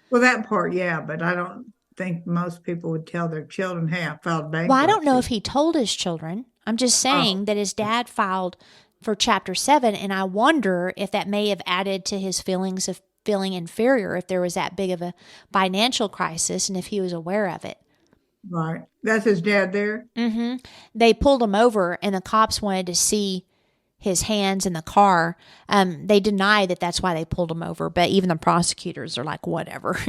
Well, that part, yeah, but I don't think most people would tell their children, hey, I filed bankruptcy. Well, I don't know if he told his children. I'm just saying that his dad filed for Chapter 7, and I wonder if that may have added to his feelings of feeling inferior if there was that big of a financial crisis and if he was aware of it. Right. That's his dad there? Mm-hmm. They pulled him over, and the cops wanted to see his hands in the car. They deny that that's why they pulled him over, but even the prosecutors are like, whatever.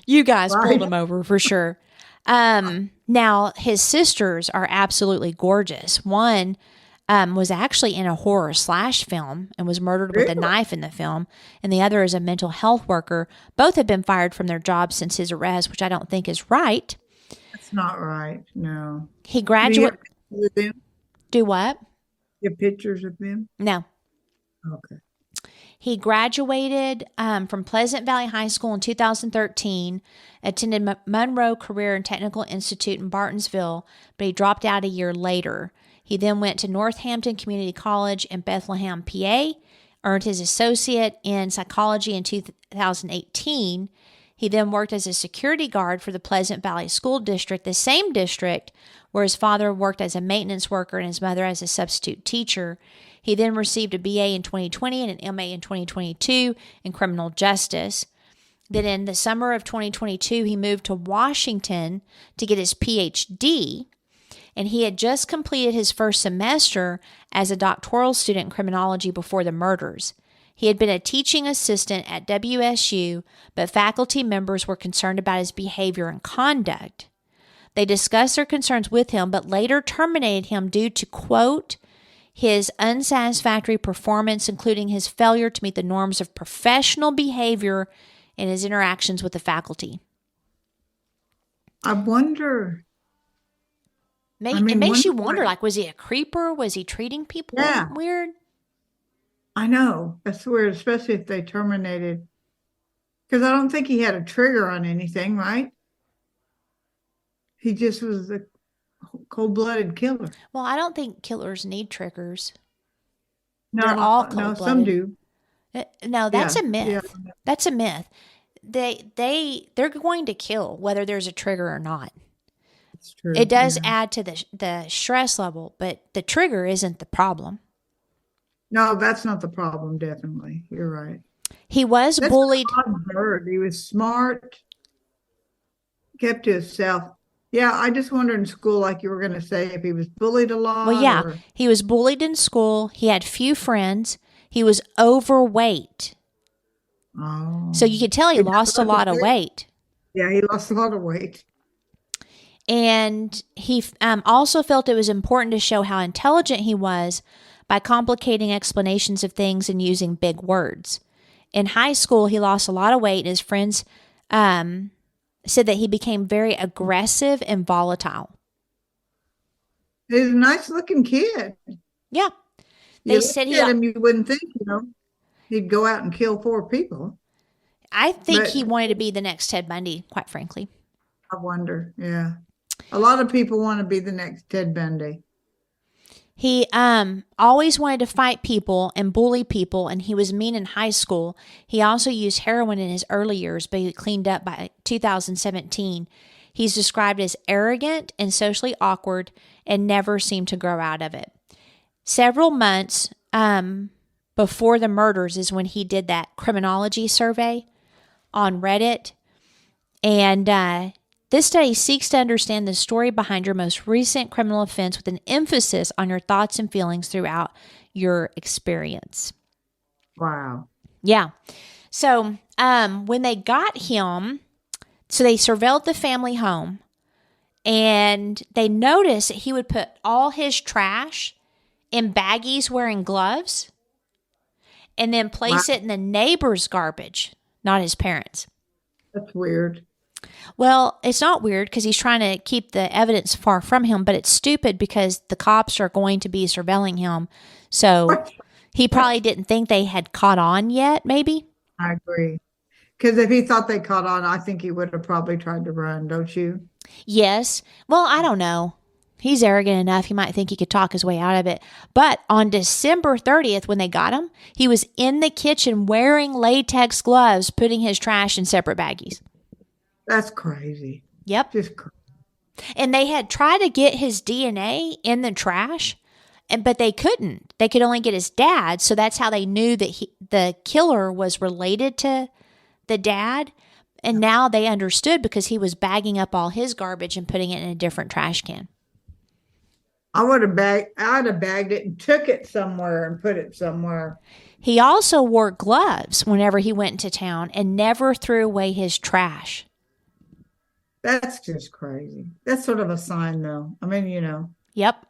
You guys pulled him over for sure. Now, his sisters are absolutely gorgeous. One was actually in a horror / film and was murdered with a knife in the film, and the other is a mental health worker. Both have been fired from their jobs since his arrest, which I don't think is right. That's not right, no. He graduated. Do what? You have pictures of them? No. Okay. He graduated from Pleasant Valley High School in 2013, attended Monroe Career and Technical Institute in Bartonsville, but he dropped out a year later. He then went to Northampton Community College in Bethlehem, PA, earned his associate in psychology in 2018. He then worked as a security guard for the Pleasant Valley School District, the same district where his father worked as a maintenance worker and his mother as a substitute teacher. He then received a BA in 2020 and an MA in 2022 in criminal justice. Then in the summer of 2022, he moved to Washington to get his PhD, and he had just completed his first semester as a doctoral student in criminology before the murders. He had been a teaching assistant at WSU, but faculty members were concerned about his behavior and conduct. They discussed their concerns with him, but later terminated him due to, quote, his unsatisfactory performance, including his failure to meet the norms of professional behavior in his interactions with the faculty. I wonder. It makes you wonder, like, was he a creeper? Was he treating people weird? I know. That's weird, especially if they terminated. Because I don't think he had a trigger on anything, right? He just was a cold-blooded killer. Well, I don't think killers need triggers. No, they're all cold-blooded. No, some do. No, that's a myth. Yeah. That's a myth. They're going to kill whether there's a trigger or not. That's true. It does Yeah. add to the stress level, but the trigger isn't the problem. No, that's not the problem, definitely. You're right. He was That's bullied. an odd bird. He was smart, kept to himself. Yeah, I just wondered in school, like you were going to say, if he was bullied a Well, lot yeah, or, he was bullied in school. He had few friends. He was overweight. So oh, you could tell he he doesn't lost a look a lot of bit. weight. Yeah, he lost a lot of weight. And he also felt it was important to show how intelligent he was by complicating explanations of things and using big words. In high school, he lost a lot of weight, and his friends said that he became very aggressive and volatile. He's a nice looking kid. Yeah. You They look said at him, you wouldn't think, he'd go out and kill 4 people. I think But he wanted to be the next Ted Bundy, quite frankly. I wonder, yeah. A lot of people want to be the next Ted Bundy. He always wanted to fight people and bully people, and he was mean in high school. He also used heroin in his early years, but he cleaned up by 2017. He's described as arrogant and socially awkward and never seemed to grow out of it. Several months before the murders is when he did that criminology survey on Reddit. And this study seeks to understand the story behind your most recent criminal offense with an emphasis on your thoughts and feelings throughout your experience. Wow. Yeah. So when they got him, so they surveilled the family home, and they noticed that he would put all his trash in baggies wearing gloves and then Wow. place it in the neighbor's garbage, not his parents. That's weird. Well, it's not weird because he's trying to keep the evidence far from him, but it's stupid because the cops are going to be surveilling him. So he probably didn't think they had caught on yet, maybe. I agree. Because if he thought they caught on, I think he would have probably tried to run, don't you? Yes. Well, I don't know. He's arrogant enough. He might think he could talk his way out of it. But on December 30th, when they got him, he was in the kitchen wearing latex gloves, putting his trash in separate baggies. That's crazy. Yep. Just crazy. And they had tried to get his DNA in the trash, but they couldn't. They could only get his dad. So that's how they knew that the killer was related to the dad. And now they understood because he was bagging up all his garbage and putting it in a different trash can. I'd have bagged it and took it somewhere and put it somewhere. He also wore gloves whenever he went into town and never threw away his trash. That's just crazy. That's sort of a sign, though. I mean, Yep.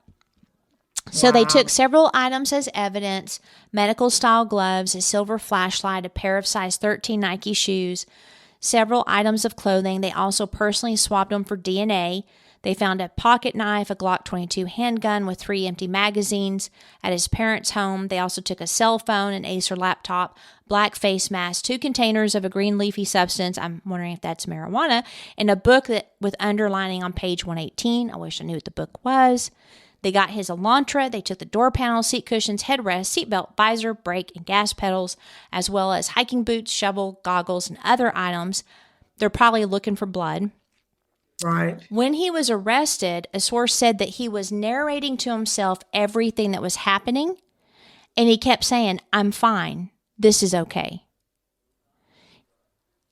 So they Wow. took several items as evidence: medical style gloves, a silver flashlight, a pair of size 13 Nike shoes, several items of clothing. They also personally swabbed them for DNA. They found a pocket knife, a Glock 22 handgun with 3 empty magazines at his parents' home. They also took a cell phone, an Acer laptop, black face mask, 2 containers of a green leafy substance, I'm wondering if that's marijuana, and a book with underlining on page 118. I wish I knew what the book was. They got his Elantra. They took the door panel, seat cushions, headrest, seatbelt, visor, brake, and gas pedals, as well as hiking boots, shovel, goggles, and other items. They're probably looking for blood. Right. When he was arrested, a source said that he was narrating to himself everything that was happening, and he kept saying, "I'm fine. This is okay."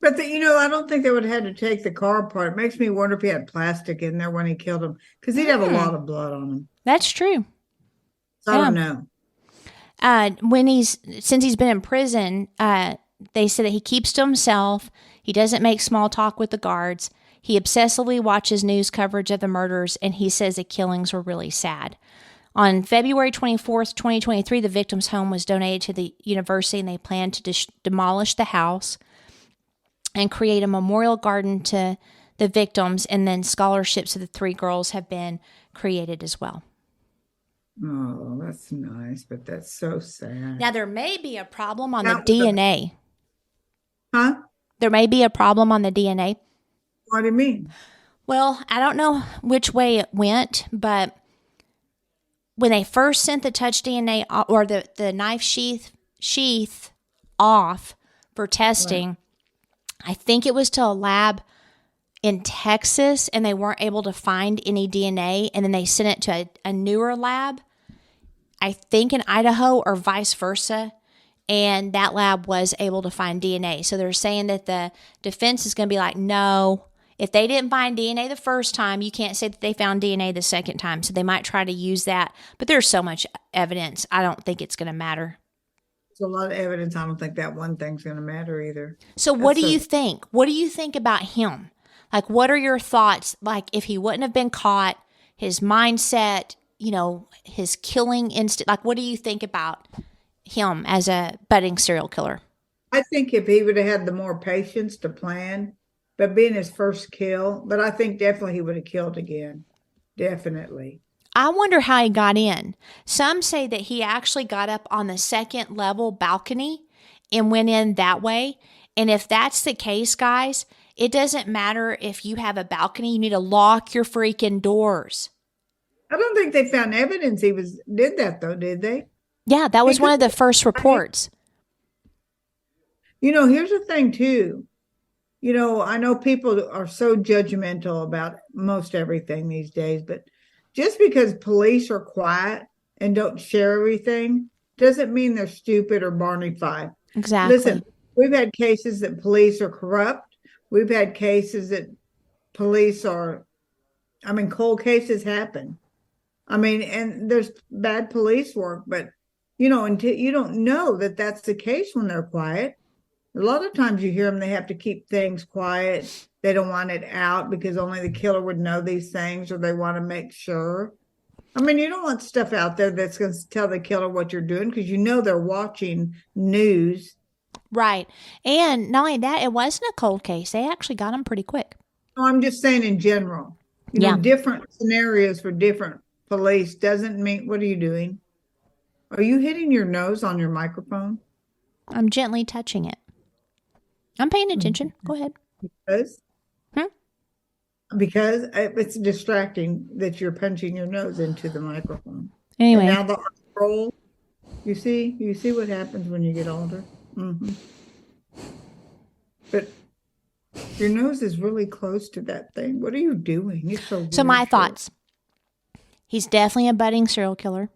But I don't think they would have had to take the car apart. It makes me wonder if he had plastic in there when he killed him, because he'd have a lot of blood on him. That's true. So I don't know. Since he's been in prison, they said that he keeps to himself. He doesn't make small talk with the guards. He obsessively watches news coverage of the murders, and he says the killings were really sad. On February 24th, 2023, the victim's home was donated to the university, and they plan to demolish the house and create a memorial garden to the victims, and then scholarships of the 3 girls have been created as well. Oh, that's nice, but that's so sad. Now, there may be a problem on the DNA. Huh? There may be a problem on the DNA. What do you mean? Well, I don't know which way it went, but when they first sent the touch DNA or the knife sheath off for testing, right, I think it was to a lab in Texas and they weren't able to find any DNA, and then they sent it to a newer lab, I think in Idaho or vice versa, and that lab was able to find DNA. So they're saying that the defense is going to be like, no, if they didn't find DNA the first time, you can't say that they found DNA the second time. So they might try to use that, but there's so much evidence. I don't think it's going to matter. There's a lot of evidence. I don't think that one thing's going to matter either. So what do you think? What do you think about him? Like, what are your thoughts? Like, if he wouldn't have been caught, his mindset, his killing instinct, like, what do you think about him as a budding serial killer? I think if he would have had the more patience to plan, but being his first kill, but I think definitely he would have killed again. Definitely. I wonder how he got in. Some say that he actually got up on the second level balcony and went in that way. And if that's the case, guys, it doesn't matter if you have a balcony. You need to lock your freaking doors. I don't think they found evidence he did that though, did they? Yeah, that was one of the first reports. Here's the thing too. I know people are so judgmental about most everything these days, but just because police are quiet and don't share everything doesn't mean they're stupid or Barney-fied. Exactly. Listen, we've had cases that police are corrupt. We've had cases that cold cases happen. And there's bad police work, but, until you don't know that that's the case when they're quiet. A lot of times you hear them, they have to keep things quiet. They don't want it out because only the killer would know these things, or they want to make sure. You don't want stuff out there that's going to tell the killer what you're doing because they're watching news. Right. And not only that, it wasn't a cold case. They actually got him pretty quick. No, I'm just saying in general. Different scenarios for different police doesn't mean, what are you doing? Are you hitting your nose on your microphone? I'm gently touching it. I'm paying attention. Go ahead. Because it's distracting that you're punching your nose into the microphone. Anyway. And now the roll, you see what happens when you get older. Mm-hmm. But your nose is really close to that thing. What are you doing? It's so weird. So my thoughts. He's definitely a budding serial killer.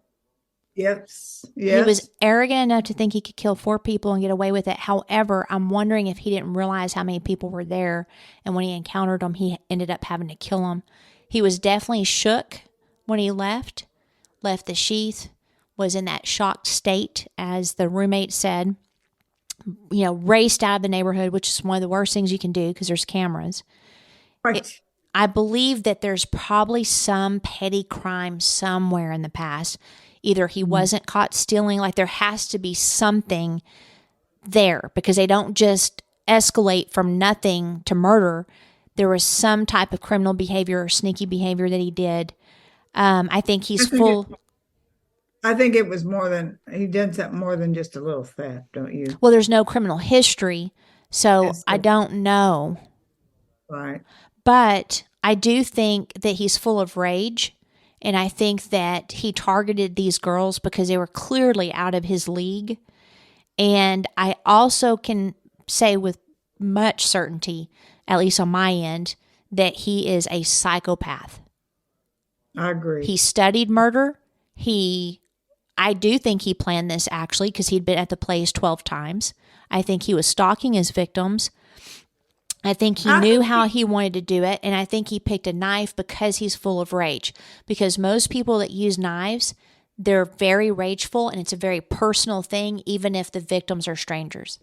Yes. He was arrogant enough to think he could kill 4 people and get away with it. However, I'm wondering if he didn't realize how many people were there, and when he encountered them, he ended up having to kill them. He was definitely shook when he left the sheath, was in that shocked state, as the roommate said, raced out of the neighborhood, which is one of the worst things you can do because there's cameras. Right. I believe that there's probably some petty crime somewhere in the past. Either he wasn't caught stealing, like there has to be something there because they don't just escalate from nothing to murder. There was some type of criminal behavior or sneaky behavior that he did. I think he's full. I think it was he did something more than just a little theft, don't you? Well, there's no criminal history, so I don't know. Right. But I do think that he's full of rage. And I think that he targeted these girls because they were clearly out of his league. And I also can say with much certainty, at least on my end, that he is a psychopath. I agree. He studied murder. I do think he planned this actually because he'd been at the place 12 times. I think he was stalking his victims. I think he knew how he wanted to do it, and I think he picked a knife because he's full of rage. Because most people that use knives, they're very rageful, and it's a very personal thing, even if the victims are strangers.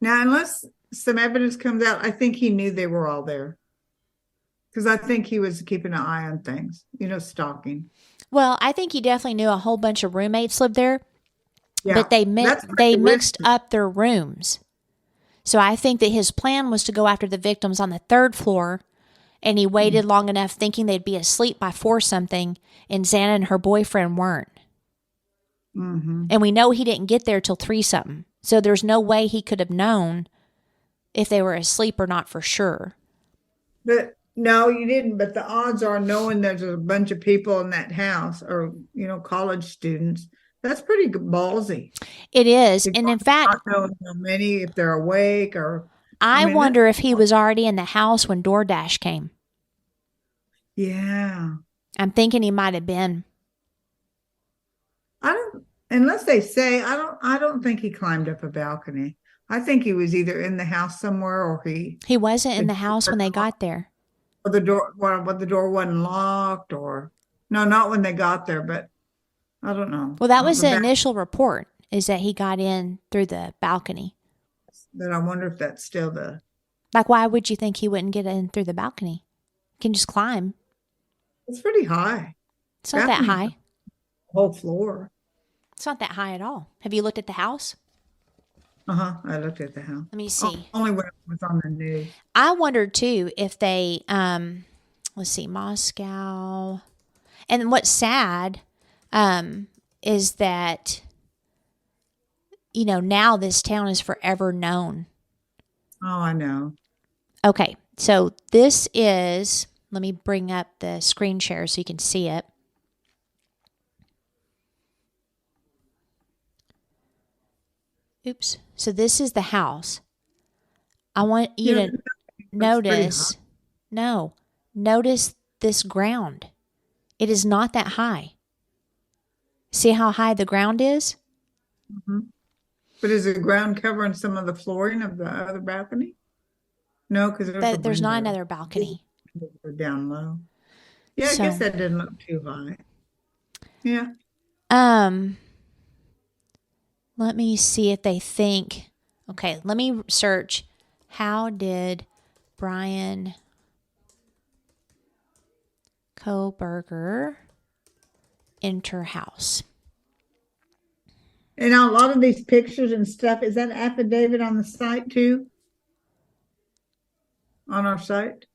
Now, unless some evidence comes out, I think he knew they were all there. Because I think he was keeping an eye on things, stalking. Well, I think he definitely knew a whole bunch of roommates lived there, but they mixed up their rooms. So I think that his plan was to go after the victims on the 3rd floor, and he waited long enough thinking they'd be asleep by 4-something, and Xana and her boyfriend weren't. Mm-hmm. And we know he didn't get there till 3-something. So there's no way he could have known if they were asleep or not for sure. But no, you didn't. But the odds are, knowing there's a bunch of people in that house, or, college students, that's pretty ballsy. It is. And in fact, I don't know how many, if they're awake or I wonder if he was already in the house when DoorDash came. Yeah. I'm thinking he might have been. Unless they say, I don't think he climbed up a balcony. I think he was either in the house somewhere or He wasn't in the house when they got there. Or the door, the door wasn't locked, or no, not when they got there, but I don't know. Well, that was the initial report, is that he got in through the balcony. Then I wonder if that's still the. Like, why would you think he wouldn't get in through the balcony? He can just climb. It's pretty high. It's not that high. Whole floor. It's not that high at all. Have you looked at the house? I looked at the house. Let me see. Only when it was on the news. I wondered too if they, let's see, Moscow. And what's sad is that, now this town is forever known. Oh, I know. Okay, so this is, let me bring up the screen share so you can see it. Oops. So this is the house. I want you to notice this ground. It is not that high. See how high the ground is? Mm-hmm. But is the ground covering some of the flooring of the other balcony? No, because there's not another balcony. Down low. Yeah, I guess that didn't look too high. Yeah. Let me see if they think. Okay, let me search. How did Bryan Kohberger enter house? And a lot of these pictures and stuff, is that affidavit on the site too? On our site?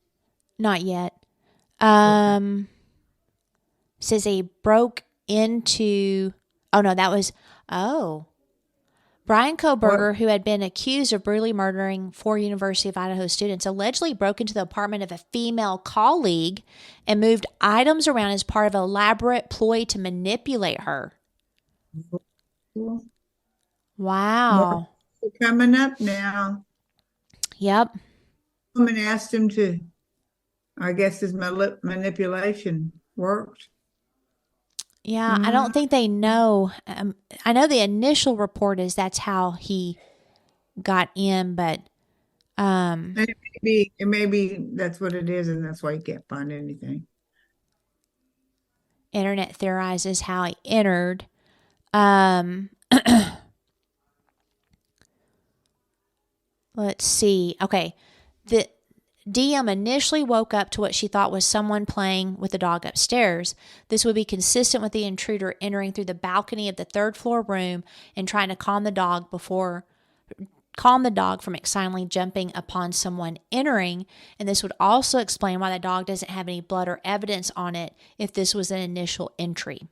Not yet. Says he broke into. Oh no, that was. Oh. Bryan Kohberger, who had been accused of brutally murdering 4 University of Idaho students, allegedly broke into the apartment of a female colleague and moved items around as part of an elaborate ploy to manipulate her. Wow. More coming up now. Yep. Someone asked him to, I guess his manipulation worked. Yeah, I don't think they know. I know the initial report is that's how he got in, but it may be that's what it is, and that's why you can't find anything. Internet theorizes how he entered. Let's see. Okay, the DM initially woke up to what she thought was someone playing with the dog upstairs. This would be consistent with the intruder entering through the balcony of the 3rd floor room and trying to calm the dog from excitedly jumping upon someone entering. And this would also explain why the dog doesn't have any blood or evidence on it if this was an initial entry.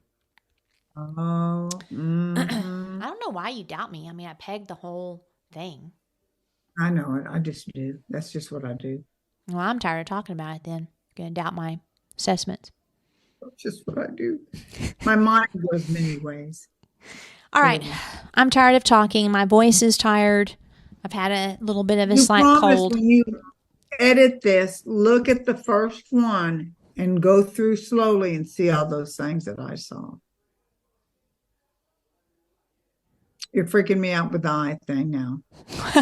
Oh. I don't know why you doubt me. I mean, I pegged the whole thing. I know it. I just do. That's just what I do. Well, I'm tired of talking about it then. Going to doubt my assessments. That's just what I do. My mind goes many ways. All right. I'm tired of talking. My voice is tired. I've had a little bit of a slight cold. When you edit this, look at the first one and go through slowly and see all those things that I saw. You're freaking me out with the eye thing now.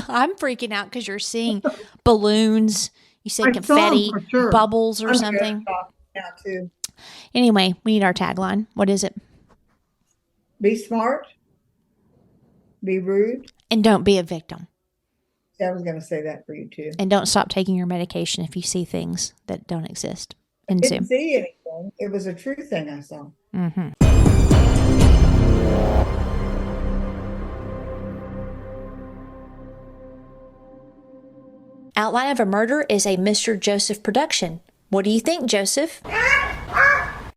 I'm freaking out because you're seeing balloons. You said confetti, bubbles or something. Now too. Anyway, we need our tagline. What is it? Be smart. Be rude. And don't be a victim. I was going to say that for you too. And don't stop taking your medication if you see things that don't exist. I didn't see anything. It was a true thing I saw. Mm-hmm. Outline of a Murder is a Mr. Joseph production. What do you think, Joseph?